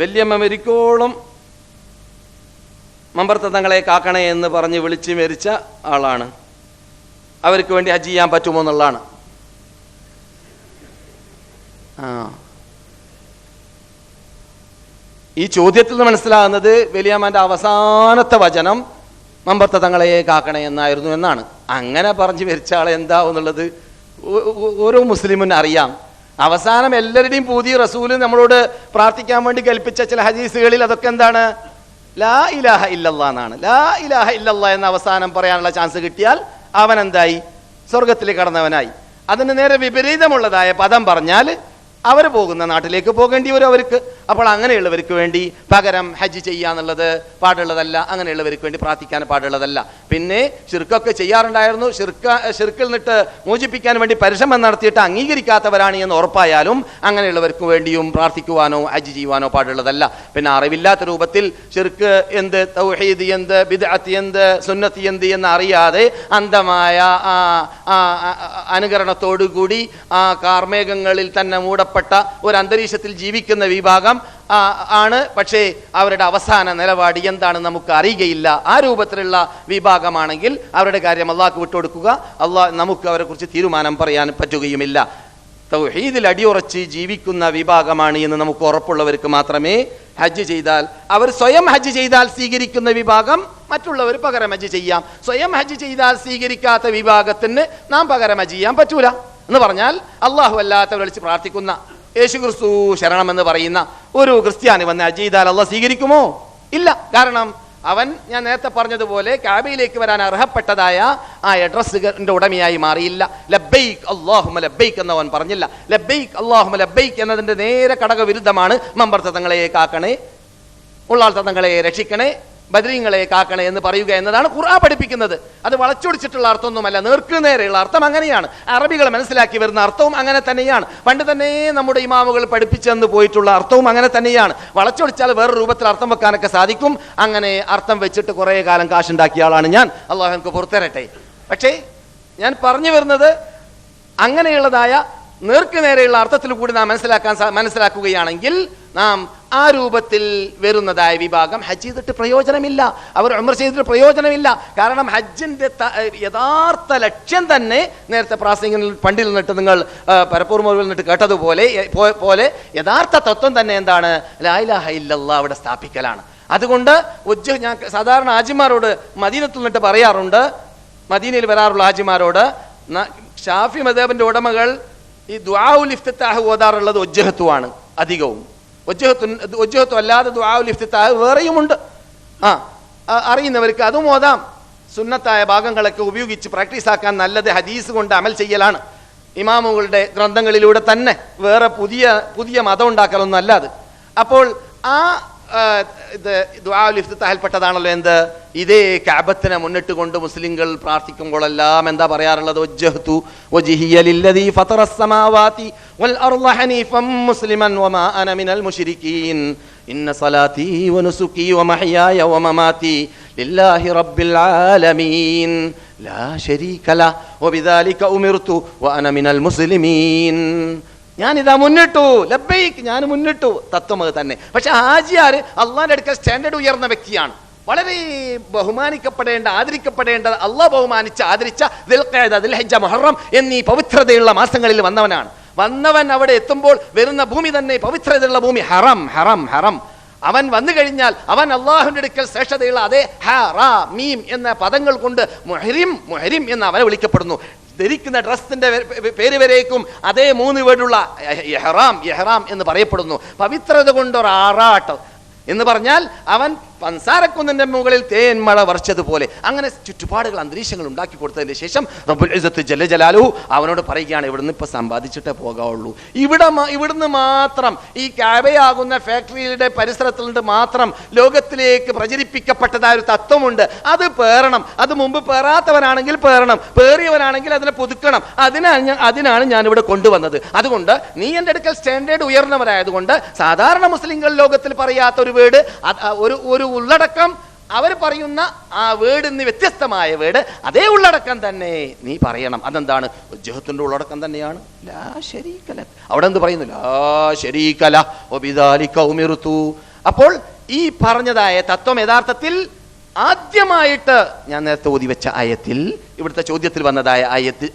വല്യമ്മ മരിക്കോളം മമ്പർത്ത തങ്ങളെ കാക്കണേ എന്ന് പറഞ്ഞ് വിളിച്ച് മരിച്ച ആളാണ്. അവർക്ക് വേണ്ടി ഹജ്ജ് ചെയ്യാൻ പറ്റുമോ എന്നുള്ളതാണ്. ഈ ചോദ്യത്തിൽ നിന്ന് മനസ്സിലാകുന്നത് വലിയമ്മൻ്റെ അവസാനത്തെ വചനം മമ്പർത്ത തങ്ങളെ കാക്കണേ എന്നായിരുന്നു എന്നാണ്. അങ്ങനെ പറഞ്ഞ് മരിച്ച ആളെ എന്താവും എന്നുള്ളത് ഓരോ മുസ്ലിമിനും അറിയാം. അവസാനം എല്ലാവരുടെയും പുതിയ റസൂല് നമ്മളോട് പ്രാർത്ഥിക്കാൻ വേണ്ടി കൽപ്പിച്ച ചില ഹദീസുകളിൽ അതൊക്കെ എന്താണ്? ലാ ഇലാഹ ഇല്ലല്ലാഹ് എന്നാണ്. ലാ ഇലാഹ ഇല്ലല്ലാഹ് എന്ന അവസാനം പറയാനുള്ള ചാൻസ് കിട്ടിയാൽ അവൻ എന്തായി? സ്വർഗത്തിൽ കടന്നവനായി. അതിന് നേരെ വിപരീതമുള്ളതായ പദം പറഞ്ഞാൽ അവർ പോകുന്ന നാട്ടിലേക്ക് പോകേണ്ടി വരും അവർക്ക്. അപ്പോൾ അങ്ങനെയുള്ളവർക്ക് വേണ്ടി പകരം ഹജ്ജ് ചെയ്യാന്നുള്ളത് പാടുള്ളതല്ല. അങ്ങനെയുള്ളവർക്ക് വേണ്ടി പ്രാർത്ഥിക്കാൻ പാടുള്ളതല്ല. പിന്നെ ഷിർക്കൊക്കെ ചെയ്യാറുണ്ടായിരുന്നു. ഷിർക്കിൽ നിന്നിട്ട് മോചിപ്പിക്കാൻ വേണ്ടി പരിശ്രമം നടത്തിയിട്ട് അംഗീകരിക്കാത്തവരാണ് എന്ന് ഉറപ്പായാലും അങ്ങനെയുള്ളവർക്ക് വേണ്ടിയും പ്രാർത്ഥിക്കുവാനോ ഹജ്ജ് ചെയ്യുവാനോ പാടുള്ളതല്ല. പിന്നെ അറിവില്ലാത്ത രൂപത്തിൽ ഷിർക്ക് എന്ത്, തൗഹീദ് എന്ത്, ബിദ്അത്ത് എന്ത്, സുന്നത്ത് എന്ത് എന്ന് അറിയാതെ അന്ധമായ അനുകരണത്തോടുകൂടി ആ കാർമേഘങ്ങളിൽ തന്നെ മൂടപ്പെട്ട ഒരു അന്തരീക്ഷത്തിൽ ജീവിക്കുന്ന വിഭാഗം ആണ്. പക്ഷേ അവരുടെ അവസാന നിലപാട് എന്താണെന്ന് നമുക്ക് അറിയുകയില്ല. ആ രൂപത്തിലുള്ള വിഭാഗമാണെങ്കിൽ അവരുടെ കാര്യം അള്ളാഹ്ക്ക് വിട്ടുകൊടുക്കുക. നമുക്ക് അവരെ കുറിച്ച് തീരുമാനം പറയാൻ പറ്റുകയുമില്ല. തൗഹീദിൽ അടിയുറച്ച് ജീവിക്കുന്ന വിഭാഗമാണ് എന്ന് നമുക്ക് ഉറപ്പുള്ളവർക്ക് മാത്രമേ ഹജ്ജ് ചെയ്താൽ, അവർ സ്വയം ഹജ്ജ് ചെയ്താൽ സ്വീകരിക്കുന്ന വിഭാഗം മറ്റുള്ളവർ പകരം ഹജ്ജ് ചെയ്യാം. സ്വയം ഹജ്ജ് ചെയ്താൽ സ്വീകരിക്കാത്ത വിഭാഗത്തിന് നാം പകരം ഹജ്ജ് ചെയ്യാൻ പറ്റൂല എന്ന് പറഞ്ഞാൽ അള്ളാഹു അല്ലാത്തവരെ വിളിച്ച് പ്രാർത്ഥിക്കുന്ന, യേശു ക്രിസ്തു ശരണം എന്ന് പറയുന്ന ഒരു ക്രിസ്ത്യാനി വന്ന് ഹജ്ജ് ചെയ്താൽ അള്ളാഹ് സ്വീകരിക്കുമോ? ഇല്ല. കാരണം അവൻ, ഞാൻ നേരത്തെ പറഞ്ഞതുപോലെ, കാബയിലേക്ക് വരാൻ അർഹപ്പെട്ടതായ ആ അഡ്രസ്സിന്റെ ഉടമയായി മാറിയില്ല. ലബ്ബൈക് അല്ലാഹുമ്മ ലബ്ബൈക് എന്നവൻ പറഞ്ഞില്ല. ലബ്ബൈക് അല്ലാഹുമ്മ ലബ്ബൈക് എന്നതിന്റെ നേരെ കടകവിരുദ്ധമാണ് മമ്പർത്ത തങ്ങളെ കാക്കണേ, ഉള്ളാൾ തങ്ങളെ രക്ഷിക്കണേ, ബദരീങ്ങളെ കാക്കണേ എന്ന് പറയുക എന്നതാണ് ഖുർആൻ പഠിപ്പിക്കുന്നത്. അത് വളച്ചൊടിച്ചിട്ടുള്ള അർത്ഥമൊന്നുമല്ല, നേർക്ക് നേരെയുള്ള അർത്ഥം അങ്ങനെയാണ്. അറബികൾ മനസ്സിലാക്കി വരുന്ന അർത്ഥവും അങ്ങനെ തന്നെയാണ്. പണ്ട് തന്നെ നമ്മുടെ ഇമാമുകൾ പഠിപ്പിച്ചെന്ന് പോയിട്ടുള്ള അർത്ഥവും അങ്ങനെ തന്നെയാണ്. വളച്ചൊടിച്ചാൽ വേറെ രൂപത്തിൽ അർത്ഥം വെക്കാനൊക്കെ സാധിക്കും. അങ്ങനെ അർത്ഥം വെച്ചിട്ട് കുറേ കാലം കാശുണ്ടാക്കിയ ആളാണ് ഞാൻ. അള്ളാഹു എനിക്ക് പുറത്തരട്ടെ. പക്ഷേ ഞാൻ പറഞ്ഞു വരുന്നത്, അങ്ങനെയുള്ളതായ നേർക്ക് നേരെയുള്ള അർത്ഥത്തിൽ കൂടി നാം മനസ്സിലാക്കുകയാണെങ്കിൽ നാം ആ രൂപത്തിൽ വരുന്നതായ വിഭാഗം ഹജ്ജ് ചെയ്തിട്ട് പ്രയോജനമില്ല, അവർ ഉംറ ചെയ്തിട്ട് പ്രയോജനമില്ല. കാരണം ഹജ്ജിന്റെ യഥാർത്ഥ ലക്ഷ്യം തന്നെ നേരത്തെ പ്രാസംഗികനിൽ പണ്ടിൽ നിന്നിട്ട് നിങ്ങൾ പരപ്പൂർ മോർവിൽ നിന്നിട്ട് കേട്ടതുപോലെ യഥാർത്ഥ തത്വം തന്നെ എന്താണ്? ലാ ഇലാഹ ഇല്ലല്ലാഹ് അവിടെ സ്ഥാപിക്കലാണ്. അതുകൊണ്ട് ഞാൻ സാധാരണ ഹാജിമാരോട് മദീനത്തിൽ നിന്നിട്ട് പറയാറുണ്ട്, മദീനയിൽ വരാറുള്ള ഹാജിമാരോട്, ഷാഫി മദ്ഹബിന്റെ ഉടമകൾ ഈ ദുആഉൽ ഇഫ്തിതാഹ് ഓതാറുള്ളത് ഒജ്ജഹത്തുമാണ് അധികവും. ഒജ്ജഹത്തു അല്ലാതെ ദുആഉൽ ഇഫ്തിതാഹ് വേറെയുമുണ്ട്. അറിയുന്നവർക്ക് അതും ഓതാം. സുന്നത്തായ ഭാഗങ്ങളൊക്കെ ഉപയോഗിച്ച് പ്രാക്ടീസ് ആക്കാൻ നല്ലത് ഹദീസ് കൊണ്ട് അമൽ ചെയ്യലാണ്. ഇമാമുകളുടെ ഗ്രന്ഥങ്ങളിലൂടെ തന്നെ വേറെ പുതിയ മതം ഉണ്ടാക്കലൊന്നും അല്ല അത്. അപ്പോൾ ആ ഇത് ദുആഉൽ ഇഫ്തിതാഹിൽപ്പെട്ടതാണല്ലോ എന്ത്? ഇതേ കഅബത്തിനെ മുന്നിട്ട് കൊണ്ട് മുസ്ലിങ്ങൾ പ്രാർത്ഥിക്കുമ്പോഴെല്ലാം എന്താ പറയാറുള്ളത്? വജ്ജഹ്തു വജ്ഹിയ ലില്ലദീ ഫതറസ് സമാവാതി വൽ അർള ഹനീഫൻ മുസ്ലിമൻ വമാ അന മിനൽ മുശ്രികീൻ ഇന്ന സലാത്തി വനുസുകി വമഹ്യായ വമമാതി ലില്ലാഹി റബ്ബിൽ ആലമീൻ ലാ ശരീക ലഹു വബിദാലിക ഉമിർതു വഅന മിനൽ മുസ്ലിമീൻ. ഞാനിതാ മുന്നിട്ടു, ലബ്ബൈക്ക്, ഞാൻ മുന്നിട്ടു. തത്വം അത് തന്നെ. പക്ഷെ ഹാജിയാർ അള്ളാഹിന്റെ അടുക്കൽ സ്റ്റാൻഡേർഡ് ഉയർന്ന വ്യക്തിയാണ്. വളരെ ബഹുമാനിക്കപ്പെടേണ്ട, ആദരിക്കപ്പെടേണ്ട, അള്ളാഹ് ബഹുമാനിച്ച് ആദരിച്ച ദിൽഖഅദ, ദിൽഹിജ്ജ, മുഹറം എന്നീ പവിത്രതയുള്ള മാസങ്ങളിൽ വന്നവൻ അവിടെ എത്തുമ്പോൾ വരുന്ന ഭൂമി തന്നെ പവിത്രതയുള്ള ഭൂമി, ഹറം ഹറം ഹറം. അവൻ വന്നു കഴിഞ്ഞാൽ അവൻ അള്ളാഹുവിന്റെ അടുക്കൽ ശ്രേഷ്ഠതയുള്ള അതേ ഹ റാ മീം എന്ന പദങ്ങൾ കൊണ്ട് മുഹരിം മുഹരിം എന്ന് അവനെ വിളിക്കപ്പെടുന്നു. ധരിക്കുന്ന ഡ്രസ്സിന്റെ പേര് വരേക്കും അതേ 3 വേർഡുള്ള ഇഹ്റാം ഇഹ്റാം എന്ന് പറയപ്പെടുന്നു. പവിത്രത കൊണ്ടൊരു ആറാട്ടം എന്ന് പറഞ്ഞാൽ അവൻ പൻസാരക്കുന്നിന്റെ മുകളിൽ തേന്മഴ വർഷതുപോലെ അങ്ങനെ ചുറ്റുപാടുകൾ, അന്തരീക്ഷങ്ങൾ ഉണ്ടാക്കി കൊടുത്തതിന് ശേഷം റബ്ബുൽ ഇസ്സത്ത് ജല്ല ജലാലുഹു അവനോട് പറയുകയാണ്, ഇവിടുന്ന് ഇപ്പൊ സമ്പാദിച്ചിട്ടേ പോകാവുള്ളൂ. ഇവിടുന്ന് മാത്രം, ഈ കാബയാകുന്ന ഫാക്ടറിയുടെ പരിസരത്തിൽ നിന്ന് മാത്രം ലോകത്തിലേക്ക് പ്രചരിപ്പിക്കപ്പെട്ടതായ ഒരു തത്വമുണ്ട്. അത് പേറണം. അത് മുമ്പ് പേറാത്തവനാണെങ്കിൽ പേറണം, പേറിയവനാണെങ്കിൽ അതിനെ പുതുക്കണം. അതിനാണ് ഞാനിവിടെ കൊണ്ടുവന്നത്. അതുകൊണ്ട് നീ എൻ്റെ അടുക്കൽ സ്റ്റാൻഡേർഡ് ഉയർന്നവരായതുകൊണ്ട് സാധാരണ മുസ്ലിങ്ങൾ ലോകത്തിൽ പറയാത്ത ഒരു വേർഡ്, ഒരു ഉള്ളടക്കം, അവർ പറയുന്ന ആ വേർഡിന് വ്യത്യസ്തമായ വേർഡ്, അതേ ഉള്ളടക്കം തന്നെ നീ പറയണം. അതെന്താണ്? വജ്ജഹത്തിന്റെ ഉള്ളടക്കം തന്നെയാണ് ലാ ശരീക ലഹ്. അവിടെ എന്ത് പറയുന്നു? ലാ ശരീക ലഹ് വബിദാലിക ഉമിർതു. അപ്പോൾ ഈ പറഞ്ഞതായ തത്വം യഥാർത്ഥത്തിൽ ആദ്യമായിട്ട് ഞാൻ നേരത്തെ ഓതി വെച്ച ആയത്തിൽ, ഇവിടുത്തെ ചോദ്യത്തിൽ വന്നതായ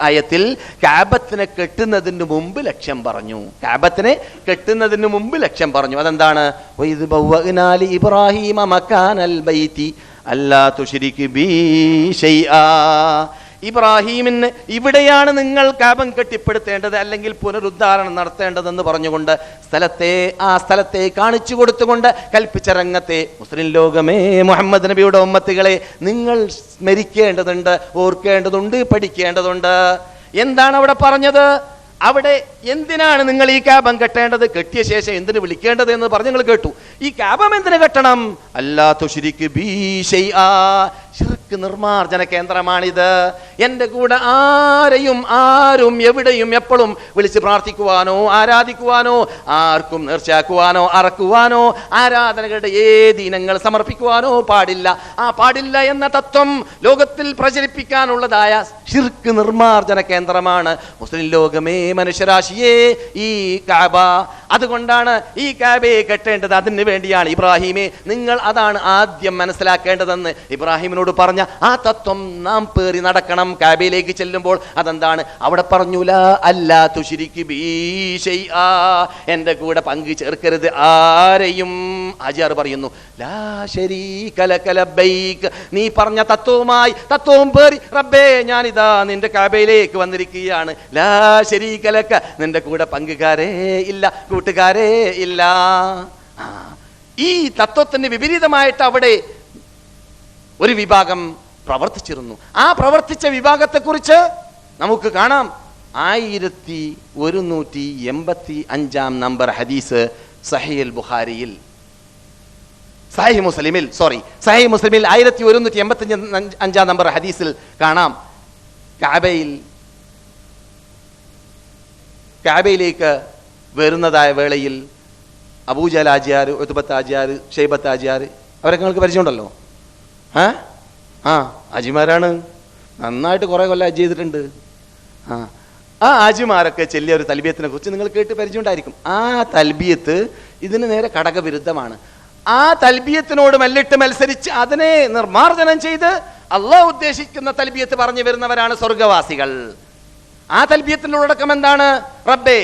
ആയത്തിൽ കാബത്തിനെ കെട്ടുന്നതിന് മുമ്പ് ലക്ഷ്യം പറഞ്ഞു. കാബത്തിനെ കെട്ടുന്നതിന് മുമ്പ് ലക്ഷ്യം പറഞ്ഞു. അതെന്താണ്? ഇബ്രാഹിമ മക്കാനൽ ബൈതി അല്ലാ തുശ്രിക് ബി ശൈആ. ഇബ്രാഹീമിന് ഇവിടെയാണ് നിങ്ങൾ കാബം കെട്ടിപ്പടുത്തേണ്ടത്, അല്ലെങ്കിൽ പുനരുദ്ധാരണം നടത്തേണ്ടതെന്ന് പറഞ്ഞുകൊണ്ട് ആ സ്ഥലത്തെ കാണിച്ചു കൊടുത്തുകൊണ്ട് കൽപ്പിച്ച രംഗത്തെ മുസ്ലിം ലോകമേ, മുഹമ്മദ് നബിയുടെ ഉമ്മത്തികളെ നിങ്ങൾ സ്മരിക്കേണ്ടതുണ്ട്, ഓർക്കേണ്ടതുണ്ട്, പഠിക്കേണ്ടതുണ്ട്. എന്താണ് അവിടെ പറഞ്ഞത്? അവിടെ എന്തിനാണ് നിങ്ങൾ ഈ കാബം കെട്ടേണ്ടത്, കെട്ടിയ ശേഷം എന്തിനു വിളിക്കേണ്ടത് എന്ന് പറഞ്ഞ് നിങ്ങൾ കേട്ടു. ഈ കാബം എന്തിനു കെട്ടണം? അല്ലാ തുശ്രിക് ബി ശൈആ, ശിർക്ക് നിർമാർജന കേന്ദ്രമാണിത്. എൻ്റെ കൂടെ ആരും എവിടെയും എപ്പോഴും വിളിച്ച് പ്രാർത്ഥിക്കുവാനോ ആരാധിക്കുവാനോ ആർക്കും നേർച്ചയാക്കുവാനോ അറക്കുവാനോ ആരാധനകളുടെ ഏത് ഇനങ്ങൾ സമർപ്പിക്കുവാനോ പാടില്ല. ആ പാടില്ല എന്ന തത്വം ലോകത്തിൽ പ്രചരിപ്പിക്കാനുള്ളതായ ശിർക്ക് നിർമാർജന കേന്ദ്രമാണ് മുസ്ലിം ലോകമേ, മനുഷ്യരാശിയെ ഈ കാബ. അതുകൊണ്ടാണ് ഈ കാബയെ കെട്ടേണ്ടത്. അതിന് വേണ്ടിയാണ് ഇബ്രാഹിമെ നിങ്ങൾ അതാണ് ആദ്യം മനസ്സിലാക്കേണ്ടതെന്ന് ഇബ്രാഹിമിനോട് പറഞ്ഞ ആ തത്വം നാം പേറി നടക്കണം കാബയിലേക്ക് ചെല്ലുമ്പോൾ. അതെന്താണ്? അവിടെ പറഞ്ഞു ലാ അല്ലാ തുശ്രിക് ബി ശൈആ, എൻ്റെ കൂടെ പങ്കു ചേർക്കരുത് ആരെയും. ആചാർ പറയുന്നു ലാ ശരീക ലക ലബ്ബൈക്, നീ പറഞ്ഞ തത്വവും പേറി റബ്ബേ ഞാനിതാ നിന്റെ കാബയിലേക്ക് വന്നിരിക്കുകയാണ്. ലാ ശരീക ലക, നിന്റെ കൂടെ പങ്കുകാരേ ഇല്ല, കൂട്ടുകാരേ ഇല്ല. ഈ തത്വത്തിന് വിപരീതമായിട്ട് അവിടെ ഒരു വിഭാഗം പ്രവർത്തിച്ചിരുന്നു. ആ പ്രവർത്തിച്ച വിഭാഗത്തെക്കുറിച്ച് നമുക്ക് കാണാം 1185 നമ്പർ ഹദീസ് സഹീഹുൽ ബുഖാരിയിൽ, സഹീഹ് മുസ്ലിമിൽ 1185 നമ്പർ ഹദീസിൽ കാണാം. കാബയിലേക്ക് വരുന്നതായ വേളയിൽ അബൂജഹൽ ആജിയാർ, ഉത്ബത്ത് ആജിയാർ, ഷൈബത്ത് ആജിയാർ, അവരൊക്കെ നിങ്ങൾക്ക് പരിചയമുണ്ടല്ലോ. ആജിമാരാണ്, നന്നായിട്ട് കുറെ കൊല്ലം ഹജ്ജ് ചെയ്തിട്ടുണ്ട്. ആ ആജിമാരൊക്കെ ചെല്ലിയ ഒരു തൽബിയത്തിനെ കുറിച്ച് നിങ്ങൾ കേട്ട് പരിചയമുണ്ടായിരിക്കും. ആ തൽബിയത്ത് ഇതിന് നേരെ ഘടകവിരുദ്ധമാണ്. ആ തൽബിയത്തിനോട് മല്ലിട്ട് മത്സരിച്ച് അതിനെ നിർമാർജനം ചെയ്ത് അള്ളാഹ് ഉദ്ദേശിക്കുന്ന തൽബിയത്ത് പറഞ്ഞു വരുന്നവരാണ് സ്വർഗവാസികൾ. ആ തൽബിയത്തിന്റെ ഉള്ളടക്കം എന്താണ്? റബ്ബേ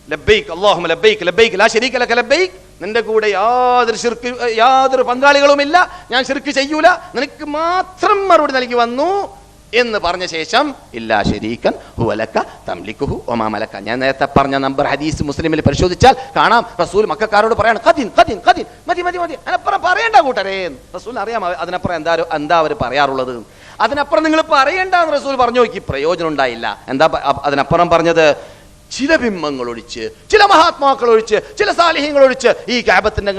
ലബ്ബൈക് അല്ലാഹുമ്മ ലബ്ബൈക് ലബ്ബൈക് ലാ ശരീക ലക ലബ്ബൈക്, നിന്റെ കൂടെ യാതൊരു പങ്കാളികളുമില്ല, ഞാൻ ശിർക്ക് ചെയ്യൂല, നിനക്ക് മാത്രം മറുപടി നൽകി വന്നു എന്ന് പറഞ്ഞ ശേഷം ഇല്ലാ ശരീകൻ ഹുവ ലക തംലികുഹു വമാ മലക. ഞാൻ നേരത്തെ പറഞ്ഞ നമ്പർ ഹദീസ് മുസ്ലിമിൽ പരിശോധിച്ചാൽ കാണാം. റസൂൽ മക്കക്കാരോട് പറയാണ് ഖദീൻ ഖദീൻ ഖദീൻ, മതി മതി മതി, അതിനപ്പുറം പറയണ്ട കൂട്ടരേ. റസൂൽ അറിയാം അതിനപ്പുറം എന്താ അവർ പറയാറുള്ളത്. അതിനപ്പുറം നിങ്ങൾ പറയണ്ടെന്ന് റസൂൽ പറഞ്ഞു നോക്കി, പ്രയോജനം ഉണ്ടായില്ല. എന്താ അതിനപ്പുറം പറഞ്ഞത്? ചില ബിംബങ്ങൾ ഒഴിച്ച്, ചില മഹാത്മാക്കൾ ഒഴിച്ച്, ചില സാലിഹ്യങ്ങൾ ഒഴിച്ച് ഈ കാബത്തിന്റെ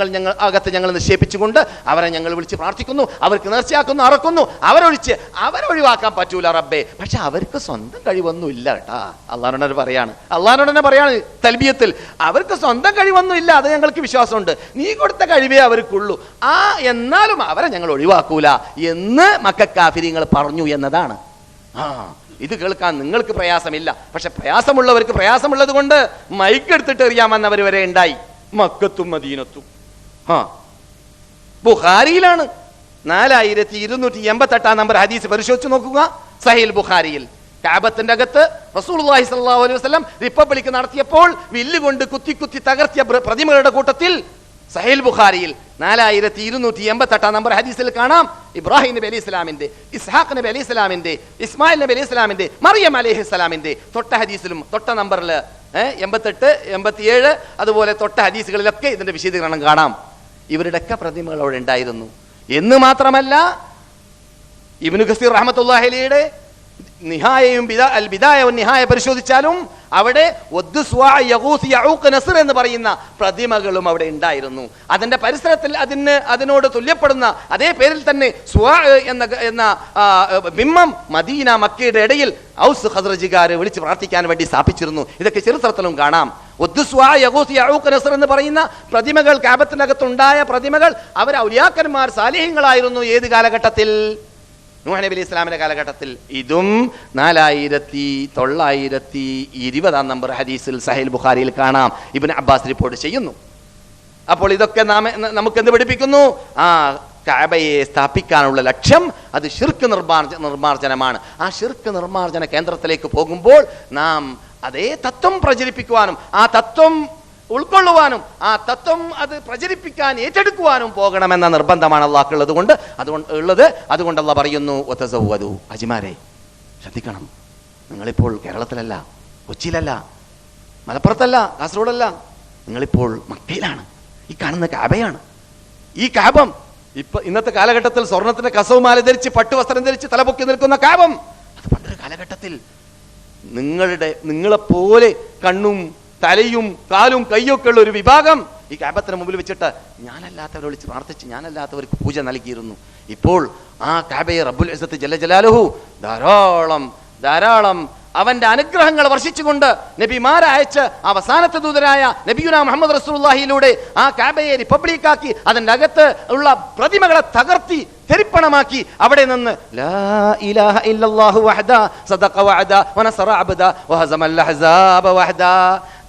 അകത്ത് ഞങ്ങൾ നിക്ഷേപിച്ചുകൊണ്ട് അവരെ ഞങ്ങൾ വിളിച്ച് പ്രാർത്ഥിക്കുന്നു, അവർക്ക് നേർച്ചയാക്കുന്നു, അറക്കുന്നു. അവരൊഴിവാക്കാൻ പറ്റൂല റബ്ബേ. പക്ഷെ അവർക്ക് സ്വന്തം കഴിവൊന്നും ഇല്ല കേട്ടാ. അള്ളാഹുനോട് തന്നെ പറയാണ് തൽബിയത്തിൽ, അവർക്ക് സ്വന്തം കഴിവൊന്നും ഇല്ല, അത് ഞങ്ങൾക്ക് വിശ്വാസമുണ്ട്, നീ കൊടുത്ത കഴിവേ അവർക്കുള്ളൂ. എന്നാലും അവരെ ഞങ്ങൾ ഒഴിവാക്കൂല എന്ന് മക്കക്കാഫിരിങ്ങൾ പറഞ്ഞു എന്നതാണ്. ഇത് കേൾക്കാൻ നിങ്ങൾക്ക് പ്രയാസമില്ല, പക്ഷെ പ്രയാസമുള്ളവർക്ക് പ്രയാസമുള്ളത് കൊണ്ട് മൈക്കെടുത്തിട്ട് എറിയാമെന്നവർ വരെ ഉണ്ടായി മക്കത്തും മദീനത്തും. ബുഖാരിയിലാണ് 4288 നമ്പർ ഹദീസ് പരിശോധിച്ച് നോക്കുക. സഹീഹ് ബുഖാരിയിൽ കാബത്തിന്റെ അകത്ത് റസൂലുള്ളാഹി സ്വല്ലല്ലാഹു അലൈഹി വസല്ലം റിപ്പബ്ലിക് നടത്തിയപ്പോൾ വില്ലുകൊണ്ട് കുത്തി കുത്തി തകർത്തിയ പ്രതിമകളുടെ കൂട്ടത്തിൽ സഹീഹ് ബുഖാരിയിൽ 4288 നമ്പർ ഹദീസിൽ കാണാം ഇബ്രാഹിം നബി അലൈഹി സ്വലാമിന്റെ, ഇസ്ഹാഖ് നബി അലൈഹി സ്വലാമിന്റെ, ഇസ്മായിൽ നബി അലൈഹി സ്വലാമിന്റെ, മറിയം അലൈഹി സ്വലാമിന്റെ തൊട്ട ഹദീസിലും തൊട്ട നമ്പറിൽ 88, 87 അതുപോലെ തൊട്ട ഹദീസുകളിലൊക്കെ ഇതിന്റെ വിശദീകരണം കാണാം. ഇവരുടെയൊക്കെ പ്രതിമകൾ അവിടെ ഉണ്ടായിരുന്നു എന്ന് മാത്രമല്ല, ഇബ്നു കസീർ റഹ്മത്തുള്ളാഹി അലൈഹിയുടെ നിഹായയും അൽ ബിദായ വൻ നിഹായ പരിശോധിച്ചാലും അവിടെ എന്ന് പറയുന്ന പ്രതിമകളും അവിടെ ഉണ്ടായിരുന്നു. അതിന്റെ പരിസരത്തിൽ അതിനോട് തുല്യപ്പെടുന്ന അതേ പേരിൽ തന്നെ എന്ന ബിംബം മദീന മക്കയുടെ ഇടയിൽ ഔസ് ഖസ്റജികാരെ വിളിച്ച് പ്രാർത്ഥിക്കാൻ വേണ്ടി സ്ഥാപിച്ചിരുന്നു. ഇതൊക്കെ ചരിത്രത്തിലും കാണാം. എന്ന് പറയുന്ന പ്രതിമകൾ, കാബത്തിനകത്തുണ്ടായ പ്രതിമകൾ, അവർ ഔലിയാക്കന്മാർ, സാലിഹ്യങ്ങളായിരുന്നു. ഏത് കാലഘട്ടത്തിൽ? നൂഹ് നബി അലൈഹി സ്വലാമിന്റെ കാലഘട്ടത്തിൽ. ഇതും 4920 നമ്പർ ഹദീസിൽ സഹീഹ് ബുഖാരിയിൽ കാണാം. ഇബ്നു അബ്ബാസ് റിപ്പോർട്ട് ചെയ്യുന്നു. അപ്പോൾ ഇതൊക്കെ നമുക്ക് എന്ത് പഠിപ്പിക്കുന്നു? കഅബയെ സ്ഥാപിക്കാനുള്ള ലക്ഷ്യം അത് ശിർക്ക് നിർമാർജനമാണ്. ആ ശിർക്ക് നിർമാർജന കേന്ദ്രത്തിലേക്ക് പോകുമ്പോൾ നാം അതേ തത്വം പ്രചരിപ്പിക്കുവാനും ആ തത്വം ഉൾക്കൊള്ളുവാനും ആ തത്വം അത് പ്രചരിപ്പിക്കാൻ ഏറ്റെടുക്കുവാനും പോകണമെന്ന നിർബന്ധമാണ് അള്ളാഹ്ക്കുള്ളത് അതുകൊണ്ട് അള്ളാഹ് പറയുന്നു വതസവ്വദു, അജിമാരെ ശ്രദ്ധിക്കണം, നിങ്ങളിപ്പോൾ കേരളത്തിലല്ല, കൊച്ചിയിലല്ല, മലപ്പുറത്തല്ല, കാസർഗോഡല്ല, നിങ്ങളിപ്പോൾ മക്കയിലാണ്. ഈ കാണുന്ന കഅബയാണ്. ഈ കഅബം ഇന്നത്തെ കാലഘട്ടത്തിൽ സ്വർണത്തിന്റെ കസവുമാല ധരിച്ച് പട്ടുവസ്ത്രം ധരിച്ച് തലപൊക്കി നിൽക്കുന്ന കഅബം, അത് പണ്ടൊരു കാലഘട്ടത്തിൽ നിങ്ങളെപ്പോലെ കണ്ണും തലയും കാലും കയ്യൊക്കെ ഉള്ള ഒരു വിഭാഗം ഈ കഅബത്തിന് മുമ്പിൽ വെച്ചിട്ട് ഞാനല്ലാത്തവരെ വിളിച്ച് പ്രാർത്ഥിച്ച് ഞാനല്ലാത്തവർക്ക് പൂജ നൽകിയിരുന്നു. ഇപ്പോൾ ആ കഅബയെ റബ്ബുൽ ഇസ്സത്ത് ജല്ല ജലാലുഹു ധാരാളം അവന്റെ അനുഗ്രഹങ്ങൾ വർഷിച്ചുകൊണ്ട് നബിമാരയച്ച് അവസാനത്തെ ദൂതരായ നബിയുനാ മുഹമ്മദ് റസൂലുള്ളാഹിയിലൂടെ ആ കഅബയെ റിപ്പബ്ലിക്കാക്കി അതിൻ്റെ അകത്ത് ഉള്ള പ്രതിമകളെ തകർത്തി തെരിപ്പണമാക്കി അവിടെ നിന്ന് ലാ ഇലാഹ ഇല്ലല്ലാഹു വഹദ സദഖ വഅദ വനസറ അബ്ദ വഹസമൽ അഹ്സാബ വഹദ.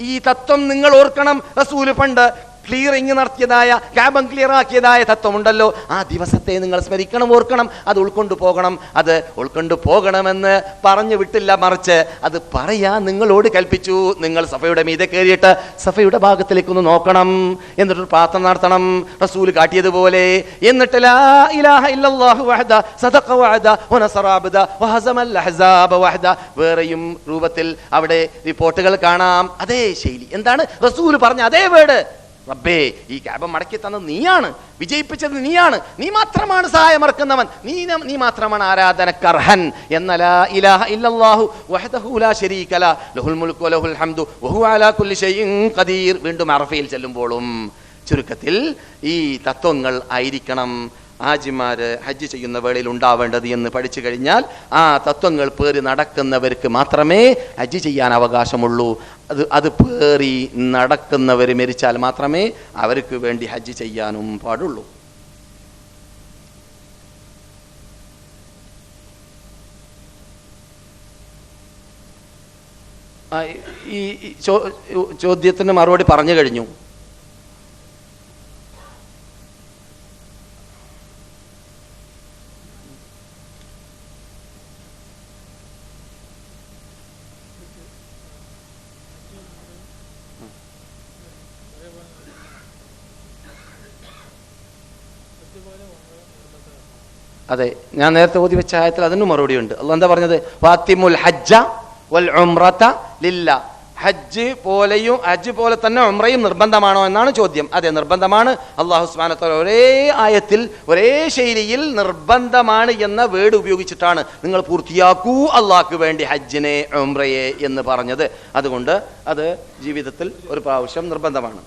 ഈ തത്വം നിങ്ങൾ ഓർക്കണം. റസൂൽ പണ്ട് ക്ലിയറിങ് നടത്തിയതായ കഅബ ക്ലിയർ ആക്കിയതായ തത്വമുണ്ടല്ലോ, ആ ദിവസത്തെ നിങ്ങൾ സ്മരിക്കണം, ഓർക്കണം, അത് ഉൾക്കൊണ്ടു പോകണമെന്ന് പറഞ്ഞു വിട്ടില്ല, മറിച്ച് അത് പറയാൻ നിങ്ങളോട് കൽപ്പിച്ചു. നിങ്ങൾ സഫയുടെ മീതെ കയറിയിട്ട് സഫയുടെ ഭാഗത്തിലേക്കൊന്ന് നോക്കണം, എന്നിട്ടൊരു പ്രാർത്ഥന നടത്തണം റസൂൽ കാട്ടിയതുപോലെ. എന്നിട്ട് ലാ ഇലാഹ ഇല്ലല്ലാഹു വഹദ സദഖ വഅദ വനസറ അബ്ദ വഹസമൽ അഹ്സാബ വഹദ. വേറെയും രൂപത്തിൽ അവിടെ റിപ്പോർട്ടുകൾ കാണാം. അതേ ശൈലി എന്താണ്? റസൂൽ പറഞ്ഞ അതേ വേർഡ്. റബ്ബേ, ഈ കഅബ മടക്കി തന്നത് നീയാണ്, വിജയിപ്പിച്ചത് നീയാണ്, നീ മാത്രമാണ് സഹായമറക്കുന്നവൻ, നീ മാത്രമാണ് ആരാധനക്കർഹൻ എന്ന ലാ ഇലാഹ ഇല്ലല്ലാഹു വഹ്ദഹു ലാ ശരീക ലഹു ലഹുൽ മുൽക്കു വലഹുൽ ഹംദു വഹുവ അലാ കുല്ലി ഷൈഇൻ ഖദീർ. വീണ്ടും അറഫയിൽ ചെല്ലുമ്പോഴും ചുരുക്കത്തിൽ ഈ തത്വങ്ങൾ ആയിരിക്കണം ഹാജിമാര് ഹജ്ജ് ചെയ്യുന്ന വേളയിൽ ഉണ്ടാവേണ്ടത് എന്ന് പഠിച്ചു കഴിഞ്ഞാൽ ആ തത്വങ്ങൾ പേറി നടക്കുന്നവർക്ക് മാത്രമേ ഹജ്ജ് ചെയ്യാൻ അവകാശമുള്ളൂ. അത് പേറി നടക്കുന്നവർ മരിച്ചാൽ മാത്രമേ അവർക്ക് വേണ്ടി ഹജ്ജ് ചെയ്യാനും പാടുള്ളൂ. ഈ ചോദ്യത്തിന് മറുപടി പറഞ്ഞു കഴിഞ്ഞു. അതെ, ഞാൻ നേരത്തെ ഓതി വെച്ച ആയത്തിൽ അതിന് മറുപടി ഉണ്ട്. അല്ലാഹ് എന്താ പറഞ്ഞത്? ഫാത്തിമുൽ ഹജ്ജ വൽ ഉംറത ലില്ല. ഹജ്ജ് പോലെ തന്നെ ഉംറയും നിർബന്ധമാണോ എന്നാണ് ചോദ്യം. അതെ, നിർബന്ധമാണ്. അല്ലാഹു സുബ്ഹാനഹു വ തആല ഒരേ ആയത്തിൽ ഒരേ ശൈലിയിൽ നിർബന്ധമാണ് എന്ന വേർഡ് ഉപയോഗിച്ചിട്ടാണ് നിങ്ങൾ പൂർത്തിയാക്കൂ അള്ളാഹ്ക്ക് വേണ്ടി ഹജ്ജിനെ ഉംറയെ എന്ന് പറഞ്ഞത്. അതുകൊണ്ട് അത് ജീവിതത്തിൽ ഒരു പ്രാവശ്യം നിർബന്ധമാണ്.